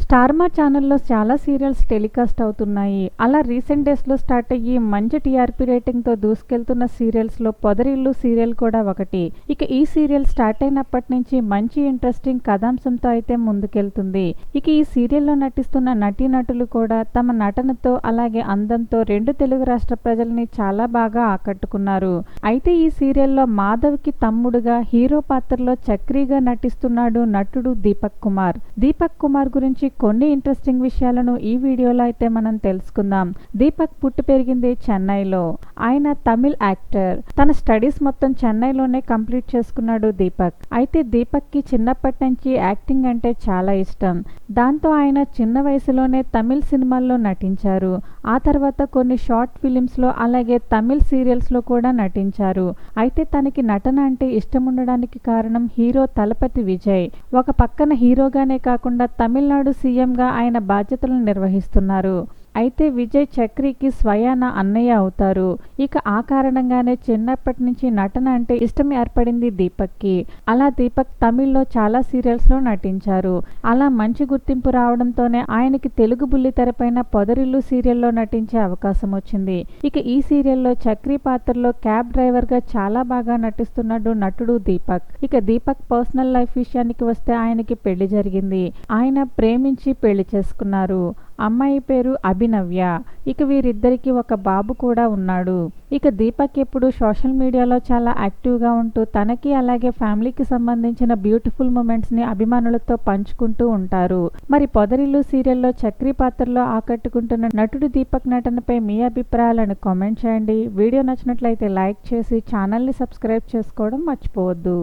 Star మా ఛానల్లో చాలా సీరియల్స్ టెలికాస్ట్ అవుతున్నాయి. అలా రీసెంట్ డేస్‌లో స్టార్ట్ అయ్యి మంచి టీఆర్పీ రేటింగ్‌తో దూసుకెళ్తున్న సీరియల్స్‌లో 'పొదరిల్లు' సీరియల్ కూడా ఒకటి. ఇక ఈ సీరియల్ స్టార్ట్ అయినప్పటి నుంచి మంచి ఇంట్రెస్టింగ్ కథాంశంతో అయితే ముందుకెళ్తుంది. ఇక ఈ సీరియల్‌లో నటిస్తున్న నటీనటులు కూడా తమ నటనతో అలాగే అందంతో 2 తెలుగు రాష్ట్ర ప్రజల్ని చాలా బాగా ఆకట్టుకున్నారు. అయితే ఈ సీరియల్‌లో మాధవ్‌కి తమ్ముడుగా హీరో పాత్రలో చక్రీగా నటిస్తున్నాడు నటుడు దీపక్ కుమార్. దీపక్ కుమార్ గురించి కొన్ని ఇంట్రెస్టింగ్ విషయాలను ఈ వీడియోలో అయితే మనం తెలుసుకుందాం. దీపక్ పుట్టి పెరిగింది చెన్నైలో. ఆయన తమిళ్ యాక్టర్. తన స్టడీస్ మొత్తం చెన్నైలోనే కంప్లీట్ చేసుకున్నాడు దీపక్. అయితే దీపక్ కి చిన్నప్పటి నుంచి యాక్టింగ్ అంటే చాలా ఇష్టం. దాంతో ఆయన చిన్న వయసులోనే తమిళ్ సినిమాల్లో నటించారు. ఆ తర్వాత కొన్ని షార్ట్ ఫిలిమ్స్ లో అలాగే తమిళ్ సీరియల్స్ లో కూడా నటించారు. అయితే తనకి నటన అంటే ఇష్టం ఉండడానికి కారణం హీరో తలపతి విజయ్. ఒక పక్కన హీరోగానే కాకుండా తమిళనాడు సీఎంగా ఆయన బాధ్యతలను నిర్వహిస్తున్నారు. అయితే విజయ్ చక్రికి స్వయాన అన్నయ్య అవుతారు. ఇక ఆ కారణంగానే చిన్నప్పటి నుంచి నటన అంటే ఇష్టం ఏర్పడింది దీపక్కి. అలా దీపక్ తమిళ్లో చాలా సీరియల్స్లో నటించారు. అలా మంచి గుర్తింపు రావడంతోనే ఆయనకి తెలుగు బుల్లితెరపైన 'పొదరిల్లు' సీరియల్లో నటించే అవకాశం వచ్చింది. ఇక ఈ సీరియల్లో చక్రి పాత్రలో క్యాబ్ డ్రైవర్గా చాలా బాగా నటిస్తున్నాడు నటుడు దీపక్. ఇక దీపక్ పర్సనల్ లైఫ్ విషయానికి వస్తే ఆయనకి పెళ్లి జరిగింది. ఆయన ప్రేమించి పెళ్లి చేసుకున్నారు. అమ్మాయి పేరు అభినవ్య. ఇక వీరిద్దరికి ఒక బాబు కూడా ఉన్నాడు. ఇక దీపక్ ఎప్పుడు సోషల్ మీడియాలో చాలా యాక్టివ్గా ఉంటూ తనకి అలాగే ఫ్యామిలీకి సంబంధించిన బ్యూటిఫుల్ మూమెంట్స్ ని అభిమానులతో పంచుకుంటూ ఉంటారు. మరి 'పొదరిల్లు' సీరియల్లో చక్రి పాత్రలో ఆకట్టుకుంటున్న నటుడు దీపక్ నటనపై మీ అభిప్రాయాలను కామెంట్ చేయండి. వీడియో నచ్చినట్లయితే లైక్ చేసి ఛానల్ని సబ్స్క్రైబ్ చేసుకోవడం మర్చిపోవద్దు.